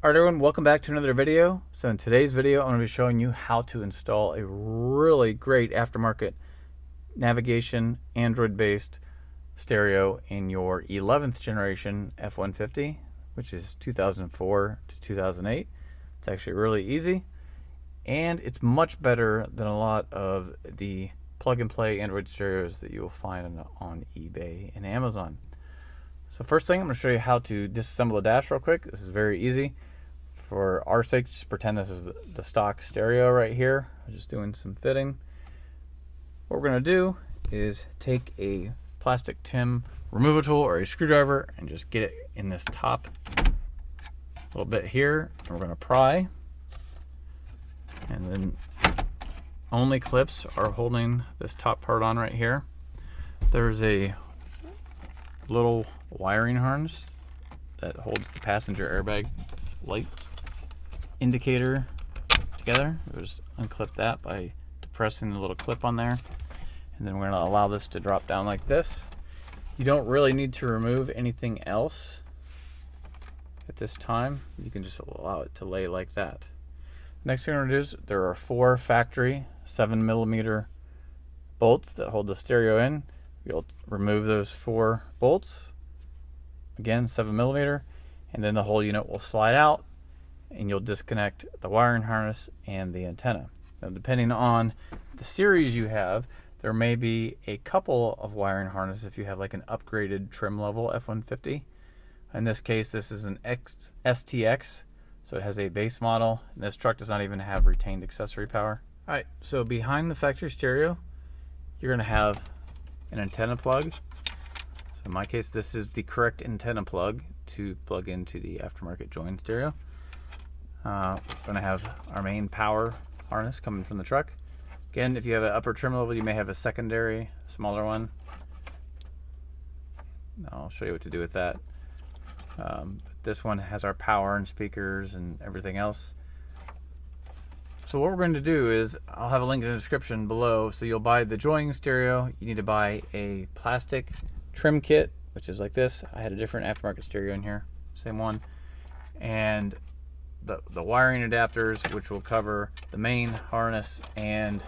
Alright everyone, welcome back to another video. So in today's video, I'm going to be showing you how to install a really great aftermarket navigation Android-based stereo in your 11th generation F150, which is 2004 to 2008. It's actually really easy, and it's much better than a lot of the plug-and-play Android stereos that you will find on eBay and Amazon. So first thing, I'm going to show you how to disassemble the dash real quick. This is very easy. For our sake, just pretend this is the stock stereo right here. I'm just doing some fitting. What we're going to do is take a plastic TIM removal tool or a screwdriver and just get it in this top little bit here. And we're going to pry. And then only clips are holding this top part on right here. There's a little wiring harness that holds the passenger airbag light indicator together. We'll just unclip that by depressing the little clip on there, and then we're going to allow this to drop down like this. You don't really need to remove anything else at this time. You can just allow it to lay like that. Next thing we're going to do is there are 4 factory 7mm bolts that hold the stereo in. You'll remove those 4 bolts, again 7mm, and then the whole unit will slide out and you'll disconnect the wiring harness and the antenna. Now, depending on the series you have, there may be a couple of wiring harnesses if you have like an upgraded trim level F150. In this case, this is an STX, so it has a base model, and this truck does not even have retained accessory power. Alright, so behind the factory stereo, you're going to have an antenna plug. So in my case, this is the correct antenna plug to plug into the aftermarket join stereo. We're going to have our main power harness coming from the truck. Again, if you have an upper trim level, you may have a secondary, smaller one. I'll show you what to do with that. This one has our power and speakers and everything else. So what we're going to do is, I'll have a link in the description below. So you'll buy the joining stereo. You need to buy a plastic trim kit, which is like this. I had a different aftermarket stereo in here, same one. And the wiring adapters, which will cover the main harness and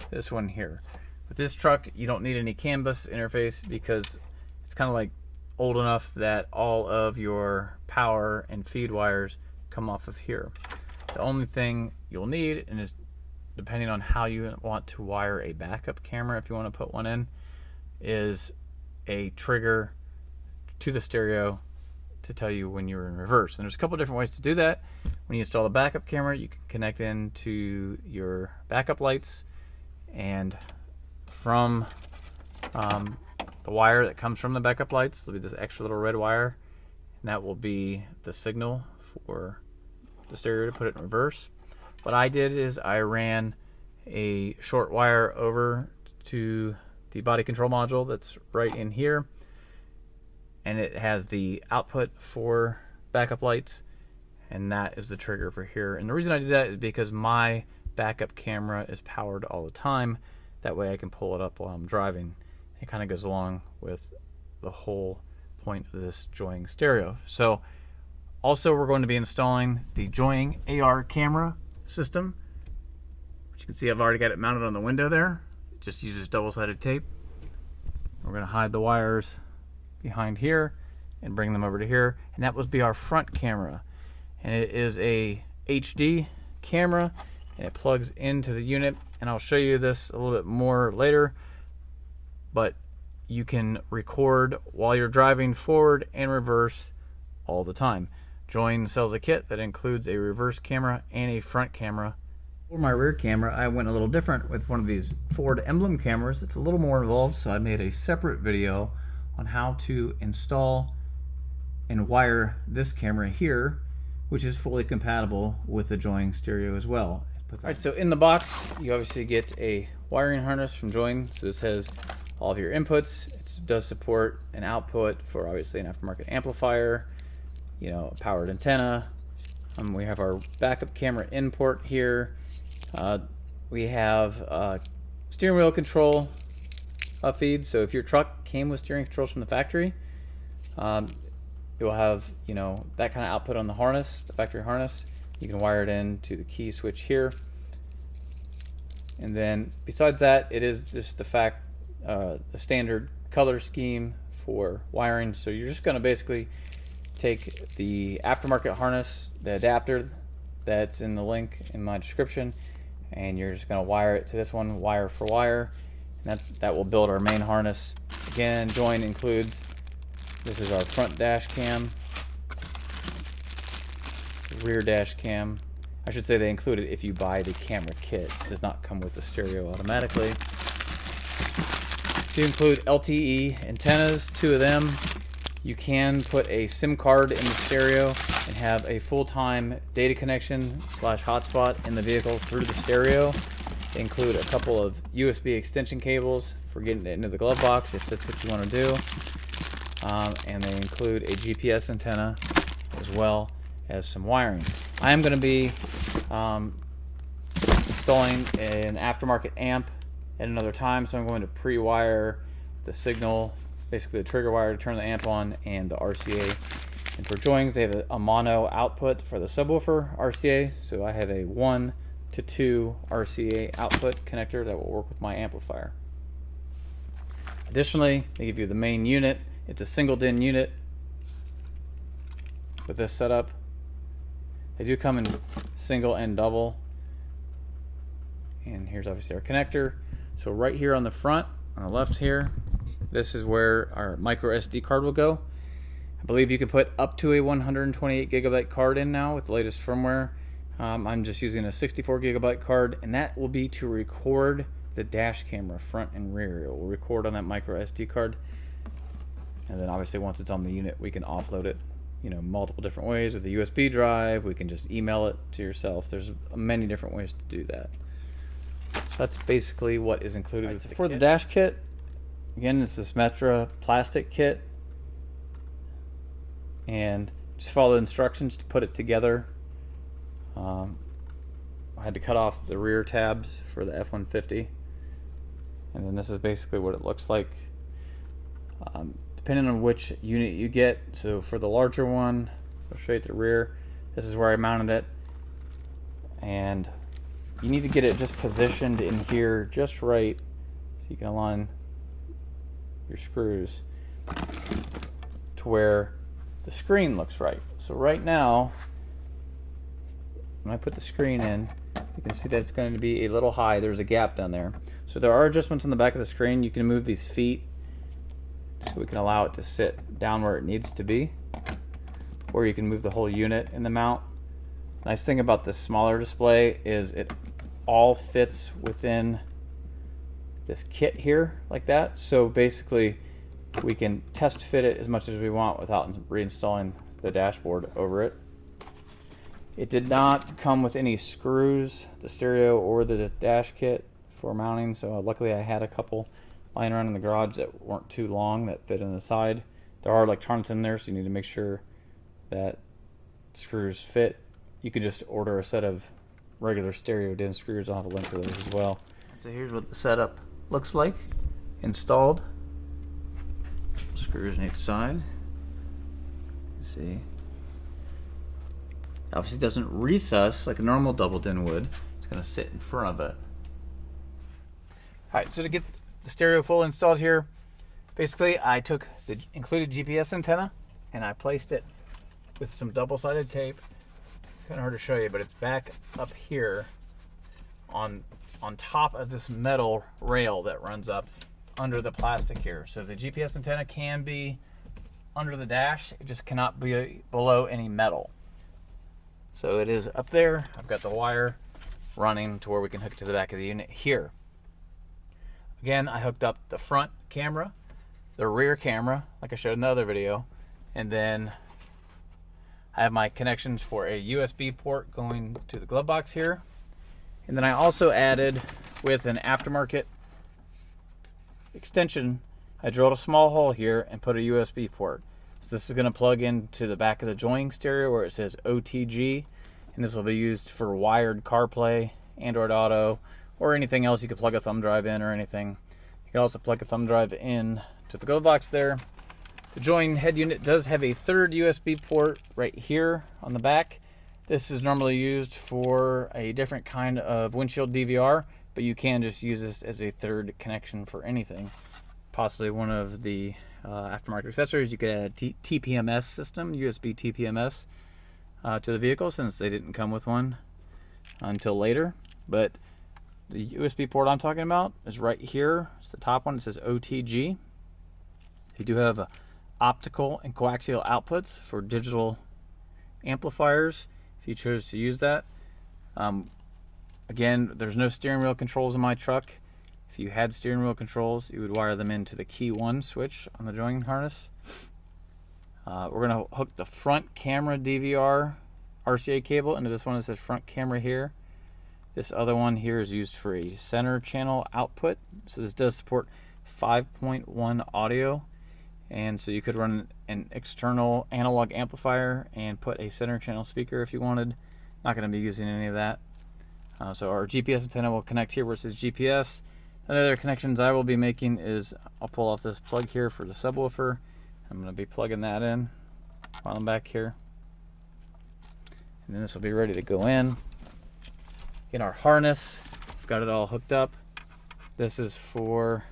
this one here. With this truck, you don't need any CAN bus interface because it's kind of like old enough that all of your power and feed wires come off of here. The only thing you'll need, and is depending on how you want to wire a backup camera, if you want to put one in, is a trigger to the stereo to tell you when you're in reverse. And there's a couple different ways to do that. When you install the backup camera, you can connect into your backup lights, and from the wire that comes from the backup lights, there'll be this extra little red wire, and that will be the signal for the stereo to put it in reverse. What I did is I ran a short wire over to the body control module that's right in here, and it has the output for backup lights, and that is the trigger for here. And the reason I did that is because my backup camera is powered all the time. That way I can pull it up while I'm driving. It kind of goes along with the whole point of this joining stereo. So also we're going to be installing the joining AR camera system, which you can see I've already got it mounted on the window there. It just uses double-sided tape. We're going to hide the wires behind here and bring them over to here, and that would be our front camera. And it is a HD camera, and it plugs into the unit, and I'll show you this a little bit more later, but you can record while you're driving forward and reverse all the time. Join sells a kit that includes a reverse camera and a front camera. For my rear camera, I went a little different with one of these Ford emblem cameras. It's a little more involved, so I made a separate video on how to install and wire this camera here, which is fully compatible with the joining stereo as well. Alright, so in the box you obviously get a wiring harness from Join. So this has all of your inputs. It does support an output for obviously an aftermarket amplifier, you know, a powered antenna. We have our backup camera in port here. We have steering wheel control feed. So if your truck came with steering controls from the factory, it will have, you know, that kind of output on the harness, the factory harness. You can wire it in to the key switch here. And then besides that, it is just the standard color scheme for wiring. So you're just going to basically take the aftermarket harness, the adapter that's in the link in my description, and you're just going to wire it to this one, wire for wire, and that will build our main harness. Again, join includes, this is our front dash cam, rear dash cam. I should say they include it if you buy the camera kit. It does not come with the stereo automatically. To include LTE antennas, 2 of them. You can put a SIM card in the stereo and have a full-time data connection / hotspot in the vehicle through the stereo. They include a couple of USB extension cables for getting it into the glove box if that's what you want to do. And they include a GPS antenna as well as some wiring. I am going to be installing an aftermarket amp at another time, so I'm going to pre-wire the signal, basically the trigger wire to turn the amp on, and the RCA. And for joins, they have a mono output for the subwoofer RCA, so I have a 1 to 2 RCA output connector that will work with my amplifier. Additionally, they give you the main unit. It's a single DIN unit with this setup. They do come in single and double. And here's obviously our connector. So right here on the front, on the left here, this is where our micro SD card will go. I believe you can put up to a 128 gigabyte card in now with the latest firmware. I'm just using a 64 gigabyte card, and that will be to record the dash camera front and rear. It will record on that micro SD card. And then obviously once it's on the unit, we can offload it, you know, multiple different ways with a USB drive. We can just email it to yourself. There's many different ways to do that. So that's basically what is included with for the dash kit. Again, it's this Metra plastic kit, and just follow the instructions to put it together. I had to cut off the rear tabs for the F150, and then this is basically what it looks like. Depending on which unit you get, so for the larger one, I'll show you the rear. This is where I mounted it, and you need to get it just positioned in here just right so you can align your screws to where the screen looks right. So right now, when I put the screen in, you can see that it's going to be a little high. There's a gap down there. So there are adjustments on the back of the screen. You can move these feet so we can allow it to sit down where it needs to be, or you can move the whole unit in the mount. Nice thing about this smaller display is it all fits within this kit here like that. So basically we can test fit it as much as we want without reinstalling the dashboard over it. It did not come with any screws, the stereo or the dash kit for mounting, so luckily I had a couple lying around in the garage that weren't too long that fit in the side. There are electronics in there, so you need to make sure that screws fit. You could just order a set of regular stereo DIN screws. I'll have a link to those as well. So here's what the setup looks like installed. Screws on each side. Let's see. Obviously it doesn't recess like a normal double DIN would. It's going to sit in front of it. Alright, so to get the stereo full installed here, basically I took the included GPS antenna and I placed it with some double-sided tape. Kind of hard to show you, but it's back up here on top of this metal rail that runs up under the plastic here. So the GPS antenna can be under the dash, it just cannot be below any metal. So it is up there. I've got the wire running to where we can hook it to the back of the unit here. Again, I hooked up the front camera, the rear camera, like I showed in the other video, and then I have my connections for a USB port going to the glove box here. And then I also added, with an aftermarket extension, I drilled a small hole here and put a USB port. So this is going to plug into the back of the joining stereo where it says OTG, and this will be used for wired CarPlay, Android Auto, or anything else. You could plug a thumb drive in or anything. You can also plug a thumb drive in to the glove box there. The join head unit does have a third USB port right here on the back. This is normally used for a different kind of windshield DVR, but you can just use this as a third connection for anything. Possibly one of the aftermarket accessories. You could add a TPMS system, USB TPMS, to the vehicle, since they didn't come with one until later. But the USB port I'm talking about is right here. It's the top one. It says OTG. You do have optical and coaxial outputs for digital amplifiers if you chose to use that. Again, there's no steering wheel controls in my truck. If you had steering wheel controls, you would wire them into the key 1 switch on the join harness. We're going to hook the front camera DVR RCA cable into this one that says front camera here. This other one here is used for a center channel output. So this does support 5.1 audio. And so you could run an external analog amplifier and put a center channel speaker if you wanted. Not going to be using any of that. So our GPS antenna will connect here where it says GPS. Another connections I will be making is I'll pull off this plug here for the subwoofer. I'm going to be plugging that in while I'm back here. And then this will be ready to go in our harness. We've got it all hooked up. This is for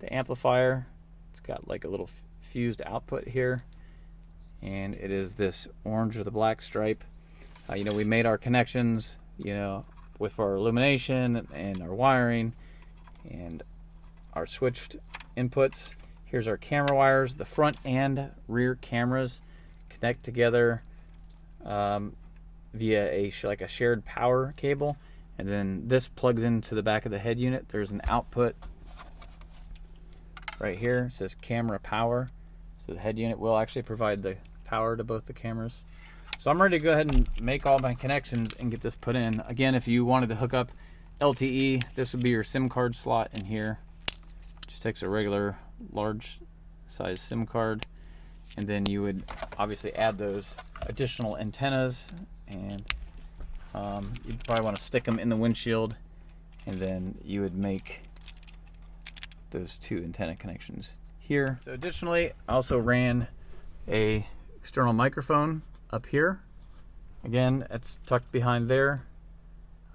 the amplifier. It's got like a little fused output here, and it is this orange or the black stripe. You know, we made our connections, you know, with our illumination and our wiring and our switched inputs. Here's our camera wires. The front and rear cameras connect together via like a shared power cable, and then this plugs into the back of the head unit. There's an output right here. It says camera power, so the head unit will actually provide the power to both the cameras. So I'm ready to go ahead and make all my connections and get this put in. Again, if you wanted to hook up LTE, this would be your SIM card slot in here. Just takes a regular large size SIM card, and then you would obviously add those additional antennas, and you'd probably want to stick them in the windshield, and then you would make those 2 antenna connections here. So additionally, I also ran a external microphone up here. Again, it's tucked behind there.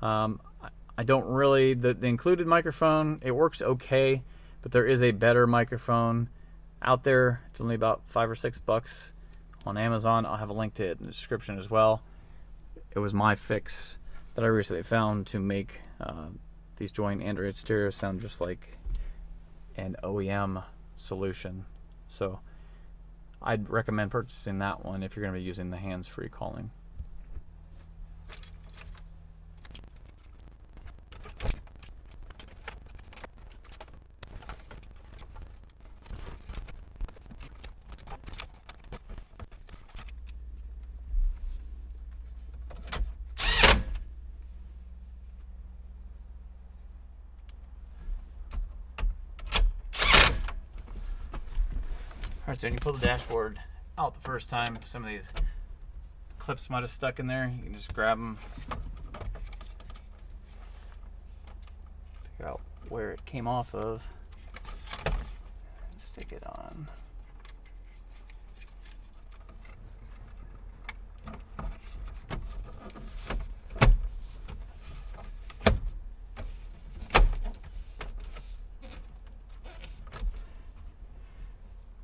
I don't really, the included microphone, it works okay, but there is a better microphone out there. It's only about $5 or $6 on Amazon. I'll have a link to it in the description as well. It was my fix that I recently found to make these joint Android stereos sound just like an OEM solution. So I'd recommend purchasing that one if you're going to be using the hands-free calling. Alright, so when you pull the dashboard out the first time, some of these clips might have stuck in there. You can just grab them, figure out where it came off of, and stick it on.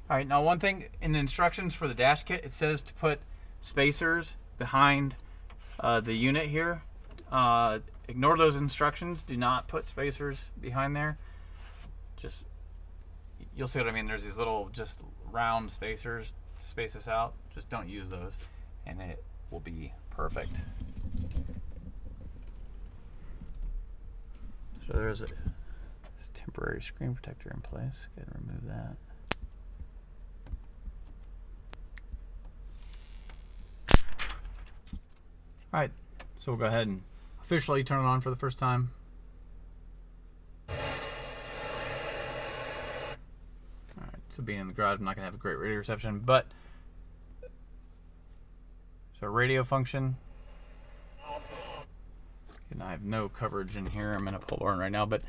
Alright, now one thing in the instructions for the dash kit, it says to put spacers behind the unit here. Ignore those instructions. Do not put spacers behind there. Just, you'll see what I mean. There's these little just round spacers to space this out. Just don't use those, and it will be perfect. So there's a temporary screen protector in place. Go ahead and remove that. Alright, so we'll go ahead and officially turn it on for the first time. Alright, so being in the garage, I'm not going to have a great radio reception, but so radio function. And I have no coverage in here. I'm in a pole barn right now, but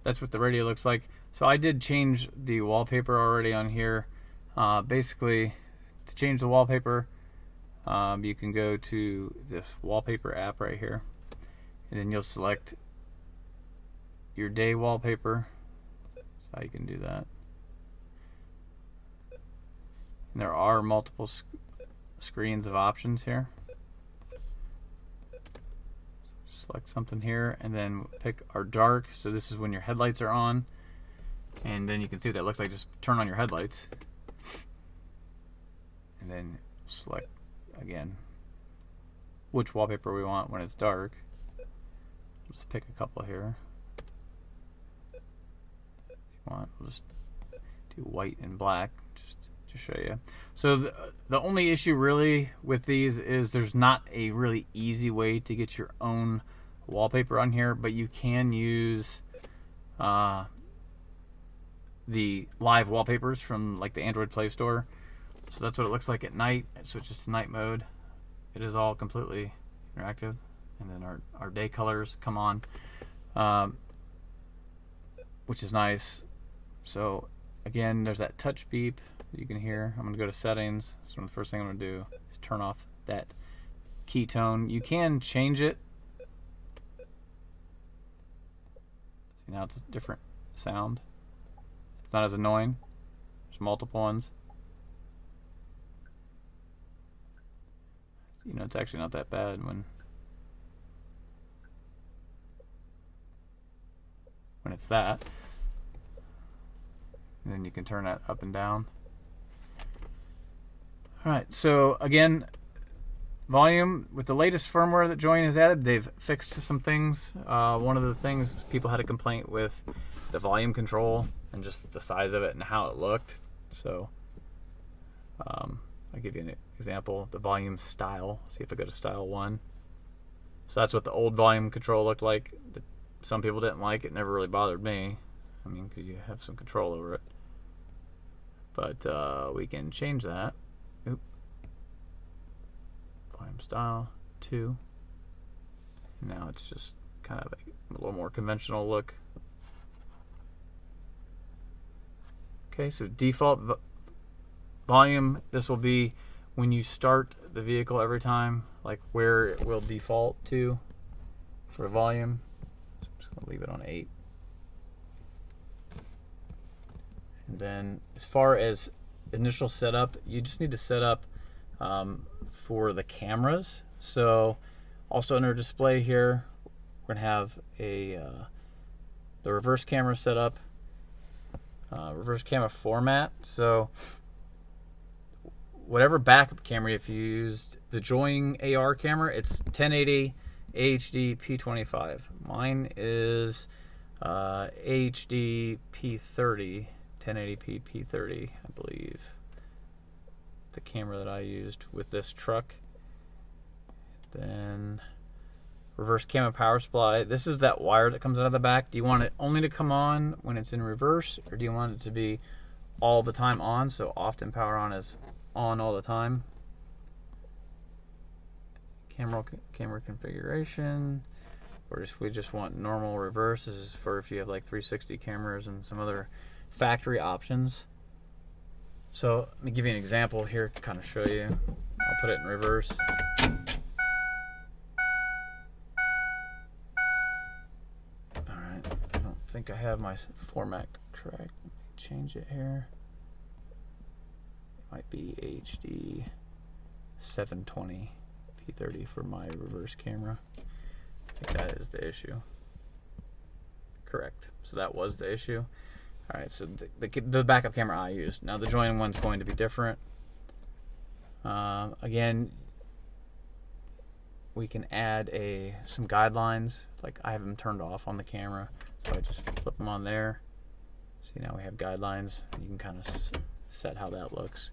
that's what the radio looks like. So I did change the wallpaper already on here. Basically, to change the wallpaper, you can go to this wallpaper app right here, and then you'll select your day wallpaper. That's how you can do that. And there are multiple screens of options here. Select something here, and then pick our dark. So this is when your headlights are on, and then you can see what that looks like. Just turn on your headlights, and then select again which wallpaper we want when it's dark. Just pick a couple here. If you want, we'll just do white and black just to show you. So the only issue really with these is there's not a really easy way to get your own wallpaper on here, but you can use the live wallpapers from like the Android Play Store. So that's what it looks like at night. It switches to night mode. It is all completely interactive, and then our day colors come on, which is nice. So again, there's that touch beep you can hear. I'm going to go to settings. So the first thing I'm going to do is turn off that ketone. You can change it. See, now it's a different sound. It's not as annoying. There's multiple ones. You know, it's actually not that bad when it's that. And then you can turn that up and down. Alright, so again, volume, with the latest firmware that JY has added, they've fixed some things. One of the things, people had a complaint with the volume control and just the size of it and how it looked. So I'll give you an example, the volume style. See if I go to style 1. So that's what the old volume control looked like. Some people didn't like it. Never really bothered me. I mean, because you have some control over it. But we can change that. Oop. Volume style 2. Now it's just kind of a little more conventional look. Okay, so default volume, this will be when you start the vehicle every time, like where it will default to for volume. So I'm just going to leave it on 8. And then as far as initial setup, you just need to set up for the cameras. So also under display here, we're going to have the reverse camera set up, reverse camera format. So whatever backup camera, if you used the JY AR camera, it's 1080 HD P25. Mine is HD P30, 1080p P30, I believe. The camera that I used with this truck. Then reverse camera power supply. This is that wire that comes out of the back. Do you want it only to come on when it's in reverse, or do you want it to be all the time on? So often power on is on all the time. Camera configuration, or we just want normal reverse. This is for if you have like 360 cameras and some other factory options. So let me give you an example here to kind of show you. I'll put it in reverse. Alright, I don't think I have my format correct. Let me change it here. It might be HD 720 P30 for my reverse camera. I think that is the issue. Correct. So that was the issue. Alright, so the backup camera I used. Now the JY one's going to be different. Again, we can add some guidelines. Like I have them turned off on the camera, so I just flip them on there. See, now we have guidelines. You can kind of set how that looks.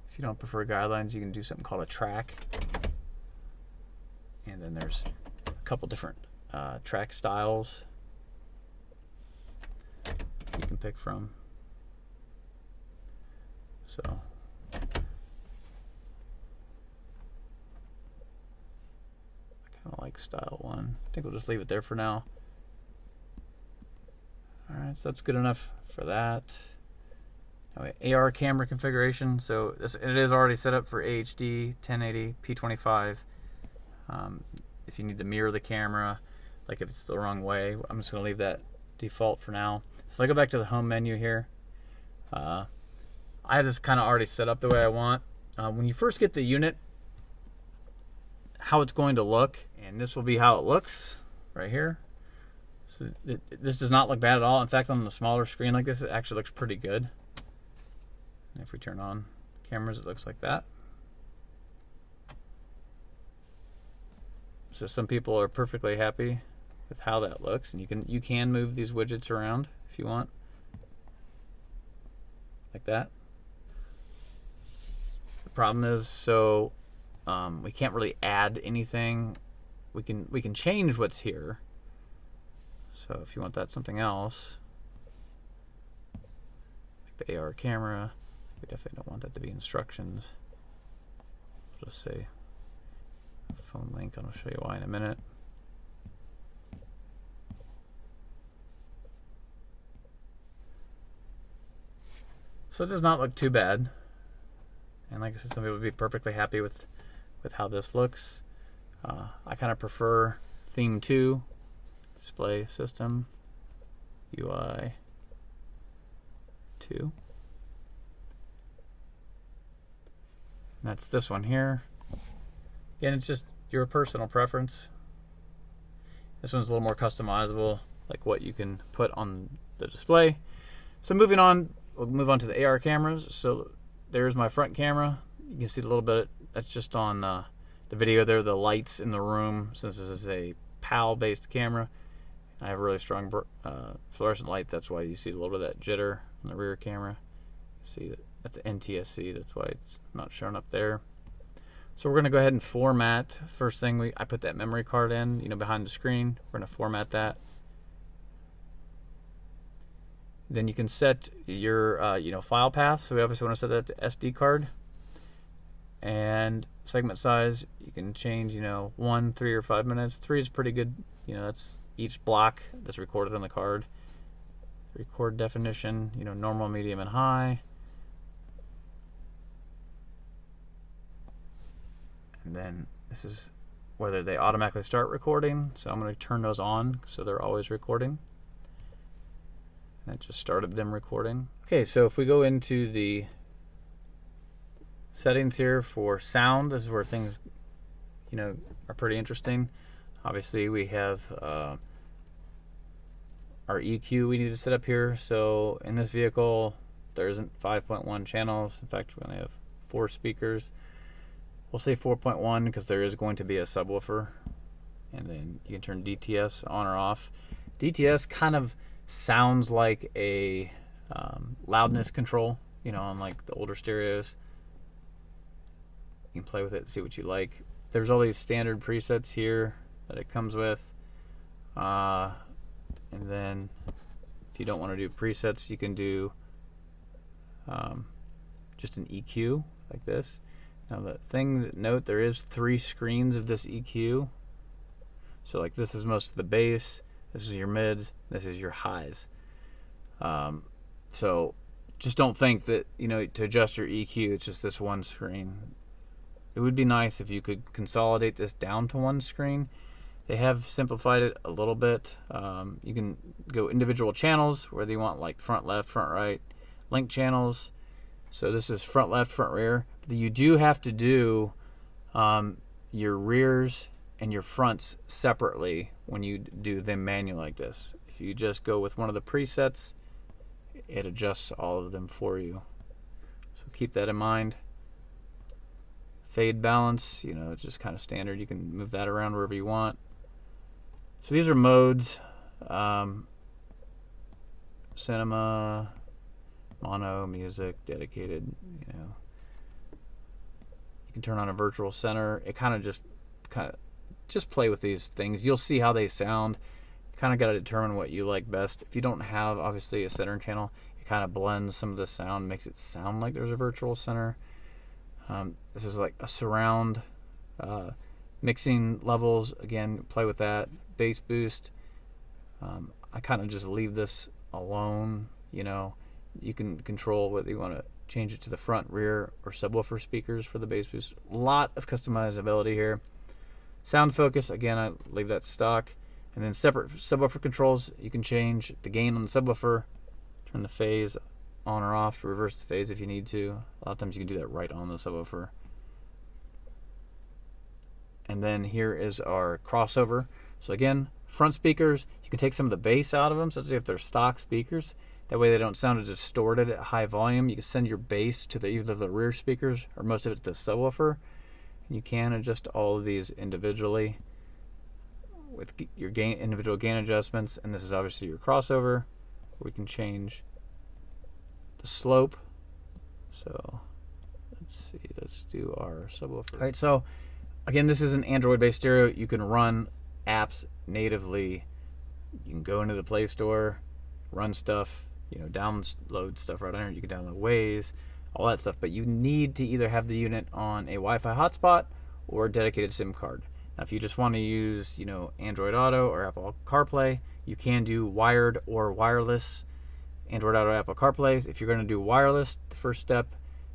If you don't prefer guidelines, you can do something called a track. And then there's a couple different track styles you can pick from. So I kind of like style 1. I think we'll just leave it there for now. Alright, so that's good enough for that. AR camera configuration. So it is already set up for HD 1080 P25. If you need to mirror the camera, like if it's the wrong way, I'm just going to leave that default for now. So I go back to the home menu here. I have this kind of already set up the way I want. When you first get the unit, how it's going to look, and this will be how it looks right here. So this does not look bad at all. In fact, on the smaller screen like this, it actually looks pretty good. And if we turn on cameras, it looks like that. So some people are perfectly happy with how that looks, and you can move these widgets around if you want, like that. The problem is, so we can't really add anything. We can change what's here. So if you want that something else, like the AR camera, we definitely don't want that to be instructions. I'll just say phone link, and I'll show you why in a minute. So it does not look too bad. And like I said, some people would be perfectly happy with how this looks. I kind of prefer theme 2, display system, UI 2. And that's this one here. Again, it's just your personal preference. This one's a little more customizable, like what you can put on the display. So moving on, we'll move on to the AR cameras. So there's my front camera. You can see a little bit, that's just on the video there, the lights in the room, since this is a PAL based camera. I have really strong fluorescent lights, that's why you see a little bit of that jitter on the rear camera. See that that's NTSC, that's why it's not showing up there. So we're going to go ahead and format. First thing, I put that memory card in, behind the screen. We're going to format that. Then you can set your file path. So we obviously want to set that to SD card. And segment size, you can change 1, 3, or 5 minutes. 3 is pretty good. That's each block that's recorded on the card. Record definition, normal, medium, and high. And then this is whether they automatically start recording. So I'm going to turn those on so they're always recording. And it just started them recording. Okay, so if we go into the settings here for sound, this is where things are pretty interesting. Obviously we have our EQ we need to set up here. So in this vehicle there isn't 5.1 channels. In fact, we only have 4 speakers. We'll say 4.1 because there is going to be a subwoofer. And then you can turn DTS on or off. DTS kind of sounds like a loudness control, on like the older stereos. You can play with it, see what you like. There's all these standard presets here that it comes with. And then if you don't want to do presets, you can do just an EQ like this. Now the thing to note, there is 3 screens of this EQ. So like this is most of the bass, this is your mids, this is your highs. So just don't think that, to adjust your EQ, it's just this one screen. It would be nice if you could consolidate this down to one screen. They have simplified it a little bit. You can go individual channels, whether you want like front left, front right, link channels. So this is front left, front rear. But you do have to do your rears and your fronts separately when you do them manually like this. If you just go with one of the presets, it adjusts all of them for you. So keep that in mind. Fade balance, it's just kind of standard. You can move that around wherever you want. So these are modes. Cinema, mono, music, dedicated, You can turn on a virtual center. It kind of just play with these things. You'll see how they sound. You kind of got to determine what you like best. If you don't have, obviously, a center channel, it kind of blends some of the sound, makes it sound like there's a virtual center. This is like a surround. Mixing levels, again, play with that. Bass boost. I kind of just leave this alone. You can control whether you want to change it to the front, rear, or subwoofer speakers for the bass boost. A lot of customizability here. Sound focus, again, I leave that stock. And then separate subwoofer controls. You can change the gain on the subwoofer, turn the phase on or off, reverse the phase if you need to. A lot of times you can do that right on the subwoofer. And then here is our crossover. So again, front speakers, you can take some of the bass out of them, so if they're stock speakers. That way they don't sound distorted at high volume. You can send your bass to either the rear speakers or most of it to the subwoofer. And you can adjust all of these individually with your individual gain adjustments. And this is obviously your crossover. We can change the slope. So let's see, let's do our subwoofer. All right, so again, this is an Android-based stereo. You can run apps natively. You can go into the Play Store, run stuff, download stuff right on here. You can download Waze, all that stuff. But you need to either have the unit on a Wi-Fi hotspot or a dedicated SIM card. Now, if you just want to use, Android Auto or Apple CarPlay, you can do wired or wireless Android Auto, Apple CarPlay. If you're going to do wireless, the first step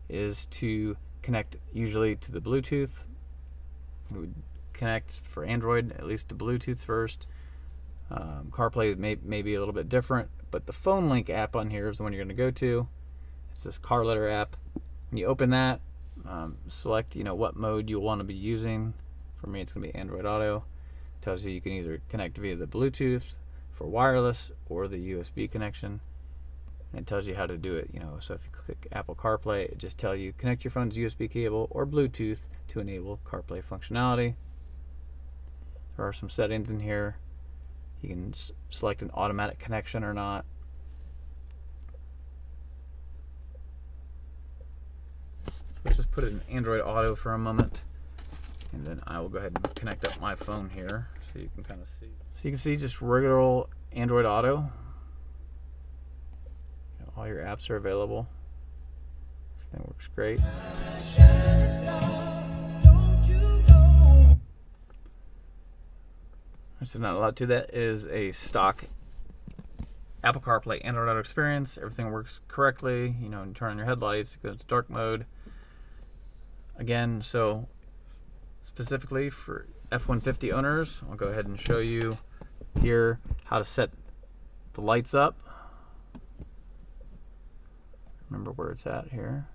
is to connect usually to the Bluetooth. We would connect for Android at least to Bluetooth first. CarPlay may be a little bit different, but the phone link app on here is the one you're going to go to. It's this car letter app. When you open that, select what mode you want to be using. For me, it's going to be Android Auto. It tells you can either connect via the Bluetooth for wireless or the USB connection. And it tells you how to do it. So if you click Apple CarPlay, it just tells you connect your phone's USB cable or Bluetooth to enable CarPlay functionality. There are some settings in here. You can select an automatic connection or not. So let's just put it in Android Auto for a moment, and then I will go ahead and connect up my phone here so you can kind of see. So you can see just regular old Android Auto. All your apps are available. Everything works great. So not a lot to that. It is a stock Apple CarPlay Android Auto experience. Everything works correctly. You turn on your headlights, it goes to dark mode. Again, so specifically for F150 owners, I'll go ahead and show you here how to set the lights up. Remember where it's at here.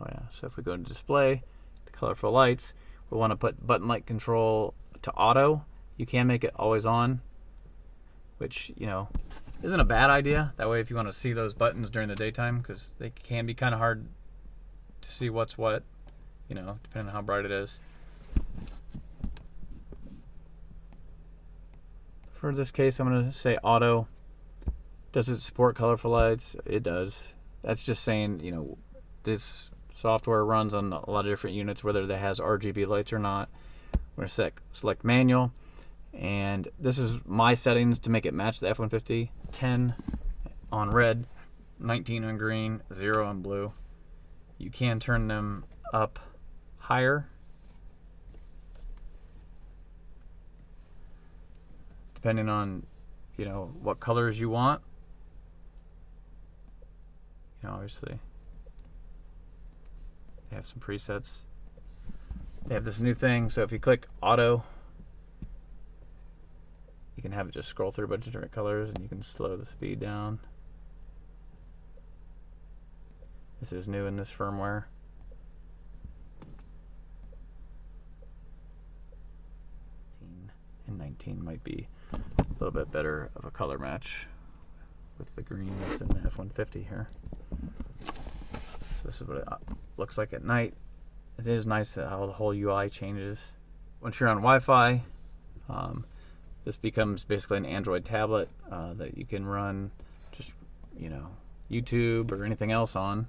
Oh yeah, so if we go into display, the colorful lights, we want to put button light control to auto. You can make it always on, which isn't a bad idea. That way if you want to see those buttons during the daytime, because they can be kind of hard to see what's what, depending on how bright it is. For this case, I'm going to say auto. Does it support colorful lights? It does. That's just saying, this software runs on a lot of different units, whether that has RGB lights or not. We're going to select manual, and this is my settings to make it match the F-150. 10 on red, 19 on green, 0 on blue. You can turn them up higher depending on what colors you want. Obviously they have some presets. They have this new thing, so if you click auto, you can have it just scroll through a bunch of different colors, and you can slow the speed down. This is new in this firmware. And 19 might be a little bit better of a color match with the green that's in the F-150 here. So this is what it looks like at night. It is nice how the whole UI changes. Once you're on Wi-Fi, this becomes basically an Android tablet that you can run just, YouTube or anything else on.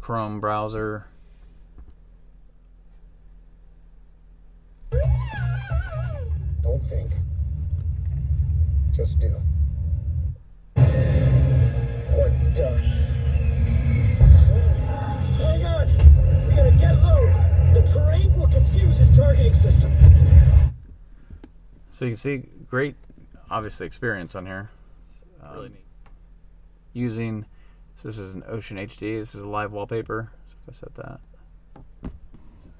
Chrome browser. Don't think. Just do. What the? Hang on! We gotta get low! The terrain will confuse his targeting system. So you can see great, obviously, experience on here. Really neat. using, so this is an Ocean HD, this is a live wallpaper. So if I set that,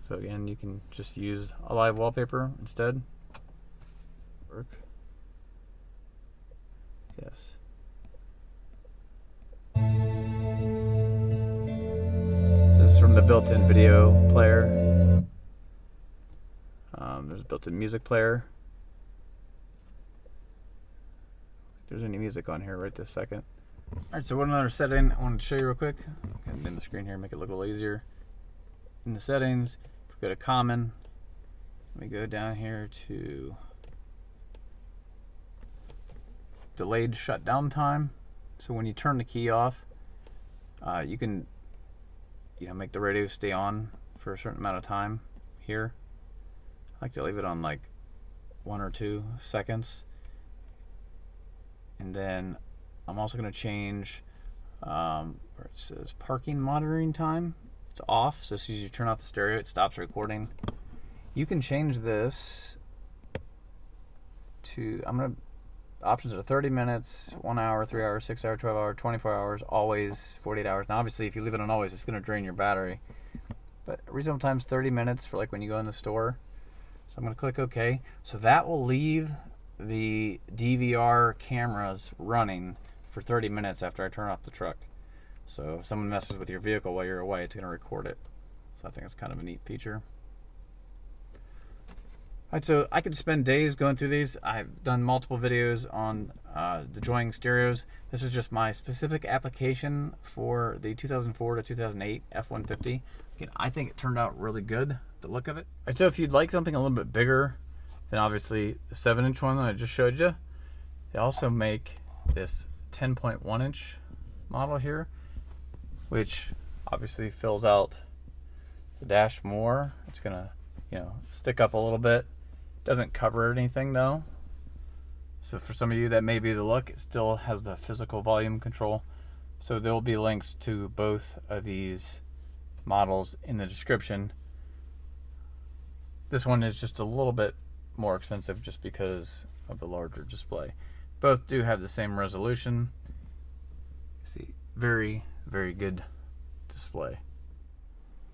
so again, you can just use a live wallpaper instead. Work. Yes. So this is from the built-in video player. There's a built-in music player. If there's any music on here right this second. Alright, so one other setting I wanted to show you real quick. I'm going to name the screen here, make it look a little easier. In the settings, if we go to common, let me go down here to delayed shutdown time. So when you turn the key off, you can make the radio stay on for a certain amount of time here. I like to leave it on like 1 or 2 seconds. And then I'm also going to change where it says parking monitoring time. It's off, so as soon as you turn off the stereo, it stops recording. You can change this to, options are 30 minutes, 1 hour, 3 hours, 6 hours, 12 hours, 24 hours, always, 48 hours. Now obviously if you leave it on always, it's going to drain your battery. But reasonable time's 30 minutes for like when you go in the store. So I'm going to click OK. So that will leave the DVR cameras running for 30 minutes after I turn off the truck. So if someone messes with your vehicle while you're away, it's going to record it. So I think it's kind of a neat feature. Alright, so I could spend days going through these. I've done multiple videos on the joining stereos. This is just my specific application for the 2004 to 2008 F150. Again, I think it turned out really good, the look of it. Alright, so if you'd like something a little bit bigger than obviously the 7-inch one that I just showed you, they also make this 10.1-inch model here, which obviously fills out the dash more. It's gonna, stick up a little bit. Doesn't cover anything though. So for some of you that may be the look, it still has the physical volume control. So there will be links to both of these models in the description. This one is just a little bit more expensive just because of the larger display. Both do have the same resolution. See, very, very good display.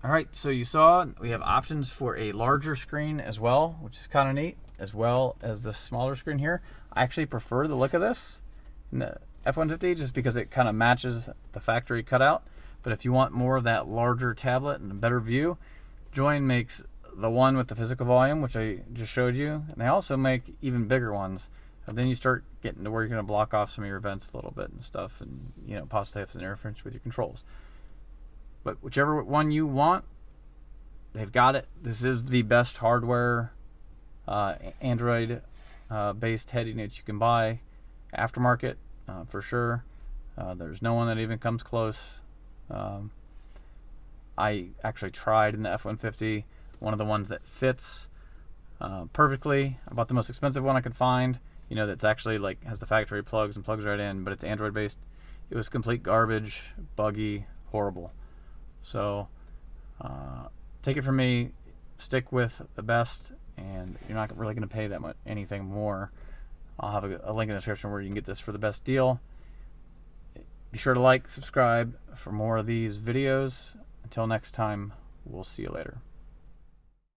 Alright, so you saw we have options for a larger screen as well, which is kind of neat, as well as the smaller screen here. I actually prefer the look of this in the F150 just because it kind of matches the factory cutout. But if you want more of that larger tablet and a better view, Join makes the one with the physical volume, which I just showed you, and they also make even bigger ones. And then you start getting to where you're going to block off some of your vents a little bit and stuff, and possibly have some interference with your controls. But whichever one you want, they've got it. This is the best hardware Android based head unit you can buy, aftermarket for sure. There's no one that even comes close. I actually tried in the F150 one of the ones that fits perfectly. I bought the most expensive one I could find, that's actually like has the factory plugs and plugs right in, but it's Android based. It was complete garbage, buggy, horrible. So take it from me, stick with the best, and you're not really going to pay that much anything more. I'll have a link in the description where you can get this for the best deal. Be sure to like, subscribe for more of these videos. Until next time, we'll see you later.